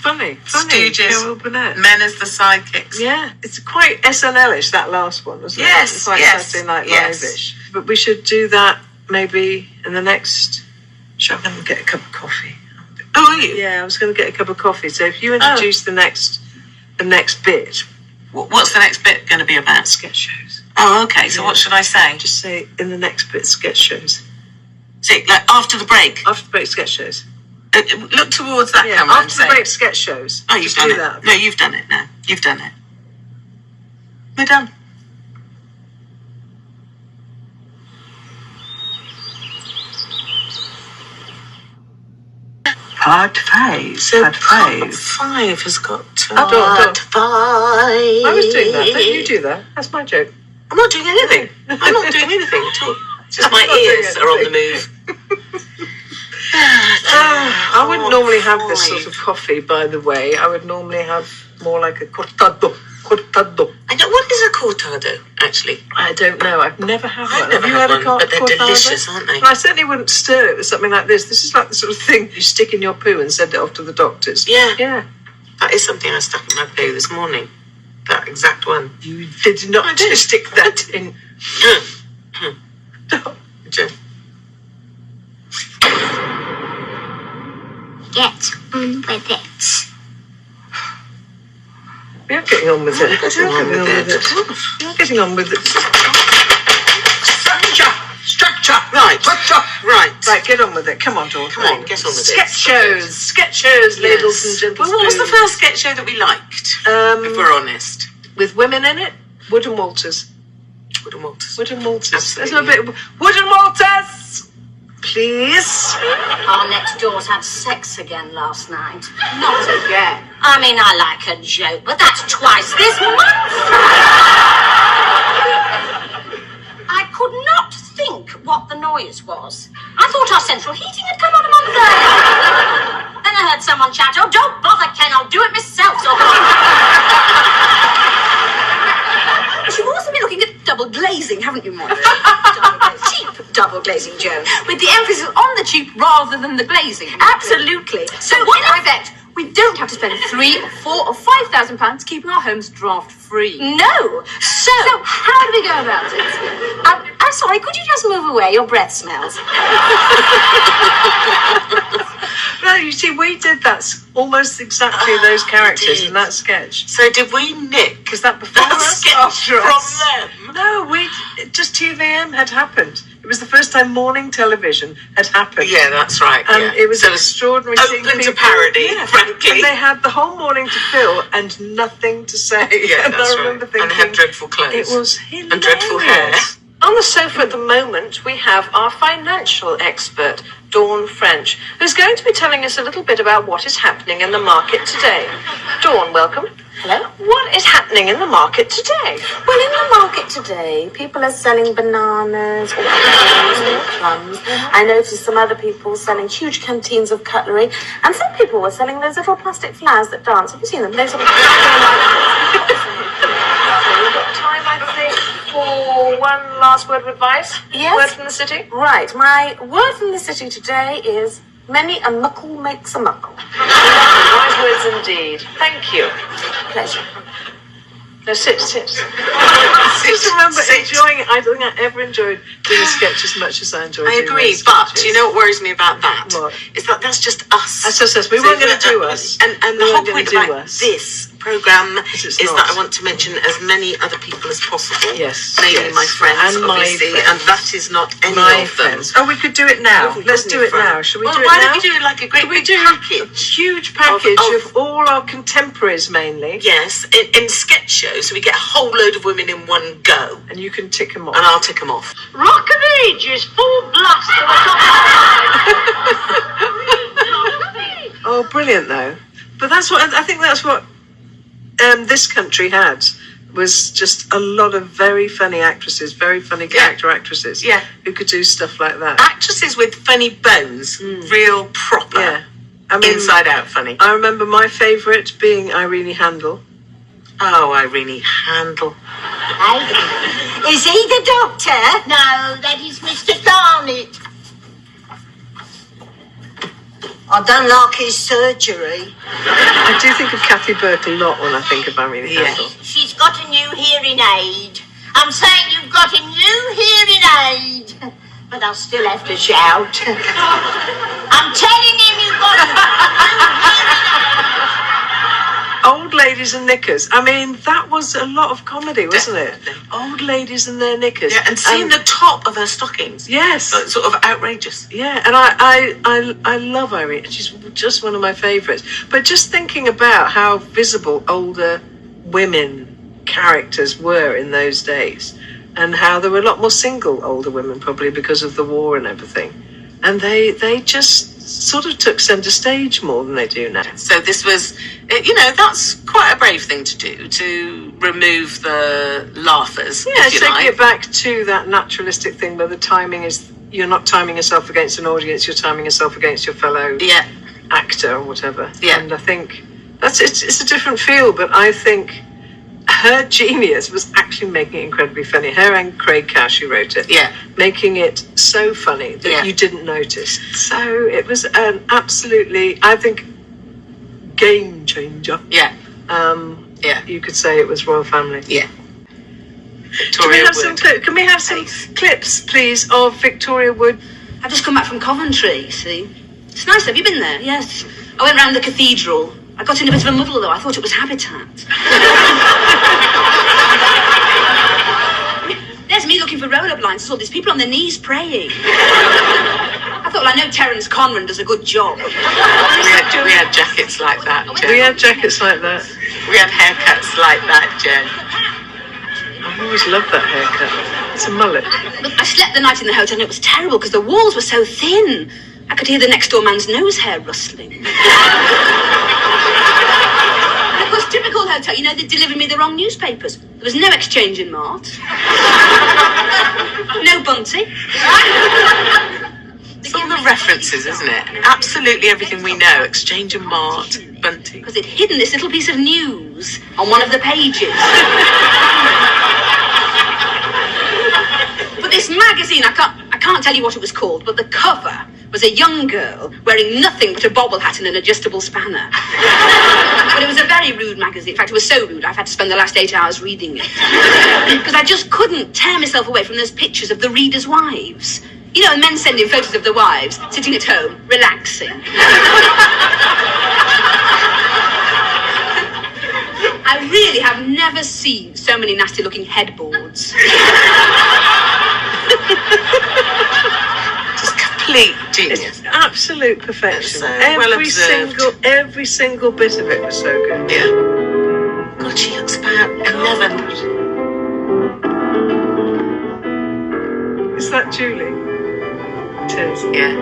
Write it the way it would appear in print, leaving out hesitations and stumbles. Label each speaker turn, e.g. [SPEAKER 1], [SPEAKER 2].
[SPEAKER 1] Funny.
[SPEAKER 2] Stooges,
[SPEAKER 1] Carol Burnett.
[SPEAKER 2] men as the sidekicks.
[SPEAKER 1] Yeah, it's quite SNL-ish, that last one, wasn't it?
[SPEAKER 2] Yes,
[SPEAKER 1] Quite
[SPEAKER 2] yes,
[SPEAKER 1] Saturday Night
[SPEAKER 2] yes.
[SPEAKER 1] Live-ish. But we should do that maybe in the next... Shall I go and get a cup of coffee?
[SPEAKER 2] Oh, are you?
[SPEAKER 1] Yeah, I was going to get a cup of coffee. So if you introduce the next bit...
[SPEAKER 2] What's the next bit going to be about?
[SPEAKER 1] Sketch shows.
[SPEAKER 2] Oh, okay. So what should I say?
[SPEAKER 1] Just say in the next bit, sketch shows.
[SPEAKER 2] See, like after the break.
[SPEAKER 1] After the break, sketch shows.
[SPEAKER 2] Look towards that camera.
[SPEAKER 1] After the break, sketch shows.
[SPEAKER 2] Oh, you've done it.
[SPEAKER 1] That.
[SPEAKER 2] No, you've done it now. You've done it. We're done.
[SPEAKER 1] Part 5.
[SPEAKER 2] So
[SPEAKER 1] Part 5.
[SPEAKER 2] 5 has got
[SPEAKER 1] Part
[SPEAKER 2] 5.
[SPEAKER 1] I was doing that. Don't you do that? That's my joke.
[SPEAKER 2] I'm not doing anything. I'm not doing anything at all. It's just my ears are on the move.
[SPEAKER 1] I wouldn't normally have this sort of coffee, by the way. I would normally have more like a cortado.
[SPEAKER 2] I know, what is a cortado, actually?
[SPEAKER 1] I don't know. I've never had one.
[SPEAKER 2] I've never
[SPEAKER 1] Have you
[SPEAKER 2] had
[SPEAKER 1] had
[SPEAKER 2] one,
[SPEAKER 1] a
[SPEAKER 2] but they're
[SPEAKER 1] cortado?
[SPEAKER 2] delicious, aren't they?
[SPEAKER 1] I certainly wouldn't stir it with something like this. This is like the sort of thing you stick in your poo and send it off to the doctors.
[SPEAKER 2] Yeah.
[SPEAKER 1] Yeah.
[SPEAKER 2] That is something I stuck in my poo this morning. That exact one.
[SPEAKER 1] You did not stick that in. No.
[SPEAKER 3] Get on with it.
[SPEAKER 1] We are getting on with it.
[SPEAKER 2] We
[SPEAKER 1] are getting on with it.
[SPEAKER 2] Structure. Right.
[SPEAKER 1] Right, get on with it. Come on, Dawn.
[SPEAKER 2] Come on, get on with it.
[SPEAKER 1] Sketch shows, ladies and gentlemen.
[SPEAKER 2] Well, what was the first sketch show that we liked? If we're honest.
[SPEAKER 1] With women in it? Wood and Walters.
[SPEAKER 2] Absolutely.
[SPEAKER 1] There's a bit of Wood and Walters! Please.
[SPEAKER 3] Our next doors had sex again last night. Not again. I mean, I like a joke, but that's twice this month. I could not think what the noise was. I thought our central heating had come on a month earlier. Then I heard someone shout, "Oh, don't bother, Ken, I'll do it myself." So you've also been looking at double glazing, haven't you, Monica? Cheap double glazing, Joan. With the emphasis on the cheap rather than the glazing. Absolutely. So what I bet we don't have to spend £3 or £4 or £5,000 keeping our homes draft free. No. So how do we go about it? I'm sorry, could you just move away? Your breath smells.
[SPEAKER 1] No, you see, we did that almost exactly those characters in that sketch.
[SPEAKER 2] So did we nick?
[SPEAKER 1] Was that before
[SPEAKER 2] That
[SPEAKER 1] us?
[SPEAKER 2] sketch
[SPEAKER 1] After us?
[SPEAKER 2] from them?
[SPEAKER 1] No, just TVM had happened. It was the first time morning television had happened.
[SPEAKER 2] Yeah, that's right.
[SPEAKER 1] And it was extraordinary. seeing
[SPEAKER 2] Open to
[SPEAKER 1] people-
[SPEAKER 2] parody,
[SPEAKER 1] yeah.
[SPEAKER 2] frankly.
[SPEAKER 1] And they had the whole morning to fill and nothing to say.
[SPEAKER 2] Yeah,
[SPEAKER 1] and
[SPEAKER 2] that's
[SPEAKER 1] I remember
[SPEAKER 2] right.
[SPEAKER 1] thinking,
[SPEAKER 2] And they had dreadful clothes.
[SPEAKER 1] It was hilarious.
[SPEAKER 2] And dreadful hair.
[SPEAKER 1] On the sofa at the moment, we have our financial expert, Dawn French, who's going to be telling us a little bit about what is happening in the market today. Dawn, welcome.
[SPEAKER 4] Hello.
[SPEAKER 1] What is happening in the market today?
[SPEAKER 4] Well, in the market today, people are selling bananas or apples or plums. I noticed some other people selling huge canteens of cutlery, and some people were selling those little plastic flowers that dance. Have you seen them? Those sort of
[SPEAKER 1] We've got time, I think, for one last word of advice.
[SPEAKER 4] Yes.
[SPEAKER 1] Word from the city.
[SPEAKER 4] Right. My word from the city today is many a muckle makes a muckle.
[SPEAKER 1] Wise words indeed. Thank you.
[SPEAKER 4] Pleasure.
[SPEAKER 1] No, sit. Just remember enjoying it. I don't think I ever enjoyed doing a sketch as much as I enjoyed
[SPEAKER 2] I
[SPEAKER 1] doing
[SPEAKER 2] agree,
[SPEAKER 1] those
[SPEAKER 2] but
[SPEAKER 1] sketches.
[SPEAKER 2] you know what worries me about that?
[SPEAKER 1] What?
[SPEAKER 2] Is that that's just us.
[SPEAKER 1] That's just us. We weren't going to do us.
[SPEAKER 2] And the
[SPEAKER 1] We
[SPEAKER 2] whole
[SPEAKER 1] weren't gonna
[SPEAKER 2] point
[SPEAKER 1] do
[SPEAKER 2] about
[SPEAKER 1] us.
[SPEAKER 2] this programme
[SPEAKER 1] It's
[SPEAKER 2] is
[SPEAKER 1] not.
[SPEAKER 2] that I want to mention as many other people as possible.
[SPEAKER 1] Yes,
[SPEAKER 2] Mainly
[SPEAKER 1] yes.
[SPEAKER 2] my friends,
[SPEAKER 1] And my
[SPEAKER 2] obviously,
[SPEAKER 1] friends.
[SPEAKER 2] and that is not any
[SPEAKER 1] My
[SPEAKER 2] of them.
[SPEAKER 1] friends. Oh, we could do it now.
[SPEAKER 2] Who
[SPEAKER 1] Let's
[SPEAKER 2] couldn't
[SPEAKER 1] do
[SPEAKER 2] you
[SPEAKER 1] it
[SPEAKER 2] from?
[SPEAKER 1] now. Shall we
[SPEAKER 2] Well,
[SPEAKER 1] do it
[SPEAKER 2] why
[SPEAKER 1] now?
[SPEAKER 2] don't we do it like a great
[SPEAKER 1] Could we
[SPEAKER 2] big
[SPEAKER 1] do a
[SPEAKER 2] package?
[SPEAKER 1] huge package
[SPEAKER 2] of-
[SPEAKER 1] of all our contemporaries mainly,
[SPEAKER 2] Yes, in sketch shows, so we get a whole load of women in one go,
[SPEAKER 1] and you can tick them off.
[SPEAKER 2] and I'll tick them off.
[SPEAKER 3] Rock of Ages, full blast to the top.
[SPEAKER 1] Oh, brilliant though. But that's what I think. That's what this country had, was just a lot of very funny actresses, very funny character actresses.
[SPEAKER 2] Yeah.
[SPEAKER 1] Who could do stuff like that.
[SPEAKER 2] Actresses with funny bones, real proper,
[SPEAKER 1] Yeah. I mean,
[SPEAKER 2] inside out funny.
[SPEAKER 1] I remember my favourite being Irene Handel.
[SPEAKER 2] Oh, Irene Handel.
[SPEAKER 3] Is he the doctor? No, that is Mr. Garnett. I don't like his surgery.
[SPEAKER 5] I do think of Kathy Burke a lot when I think of Irene Handel.
[SPEAKER 6] She's got a new hearing aid. I'm saying you've got a new hearing aid. But I'll still have to shout. I'm telling him you've got a new hearing aid.
[SPEAKER 5] Old Ladies and Knickers. I mean, that was a lot of comedy, wasn't it? Old ladies and their knickers.
[SPEAKER 2] Yeah, and seeing the top of her stockings.
[SPEAKER 5] Yes.
[SPEAKER 2] Sort of outrageous.
[SPEAKER 5] Yeah, and I love Irene. She's just one of my favourites. But just thinking about how visible older women characters were in those days, and how there were a lot more single older women, probably because of the war and everything. And they just sort of took centre stage more than they do now.
[SPEAKER 2] So this was, that's quite a brave thing to do, to remove the laughers.
[SPEAKER 5] Yeah,
[SPEAKER 2] if you
[SPEAKER 5] taking
[SPEAKER 2] like.
[SPEAKER 5] it back to that naturalistic thing where the timing is, you're not timing yourself against an audience, you're timing yourself against your fellow actor or whatever.
[SPEAKER 2] Yeah.
[SPEAKER 5] And I think it's a different feel, but I think her genius was actually making it incredibly funny. Her and Craig Cash, who wrote it, making it so funny that you didn't notice. So it was an absolutely, I think, game changer.
[SPEAKER 2] Yeah.
[SPEAKER 5] You could say it was Royal Family.
[SPEAKER 2] Yeah.
[SPEAKER 5] Can we have some clips, please, of Victoria Wood?
[SPEAKER 3] I've just come back from Coventry, you see. It's nice. Have you been there? Yes. I went round the cathedral. I got in a bit of a muddle, though. I thought it was Habitat. There's me looking for roll-up lines. There's all these people on their knees praying. I thought, well, I know Terence Conran does a good job.
[SPEAKER 2] We had jackets like that, Jen.
[SPEAKER 5] We had jackets like that.
[SPEAKER 2] We had haircuts like that, Jen.
[SPEAKER 5] I've always loved that haircut. It's a mullet.
[SPEAKER 3] But I slept the night in the hotel and it was terrible because the walls were so thin. I could hear the next door man's nose hair rustling. And of course, typical hotel, they delivered me the wrong newspapers. There was no exchange in Mart. No Bunty.
[SPEAKER 2] It's all the references, isn't it? Absolutely everything we know. Exchange and Mart, Bunty.
[SPEAKER 3] Because they'd hidden this little piece of news on one of the pages. But this magazine, I can't tell you what it was called, but the cover was a young girl wearing nothing but a bobble hat and an adjustable spanner. But it was a very rude magazine. In fact, it was so rude I've had to spend the last 8 hours reading it. Because I just couldn't tear myself away from those pictures of the readers' wives. Men sending photos of the wives, sitting at home, relaxing. I really have never seen so many nasty-looking headboards.
[SPEAKER 2] Just complete genius.
[SPEAKER 5] It's absolute perfection.
[SPEAKER 2] So well observed.
[SPEAKER 5] Every single bit of it was so good.
[SPEAKER 2] Yeah. God, she looks about 11.
[SPEAKER 5] Is that Julie? It is.
[SPEAKER 2] Yeah.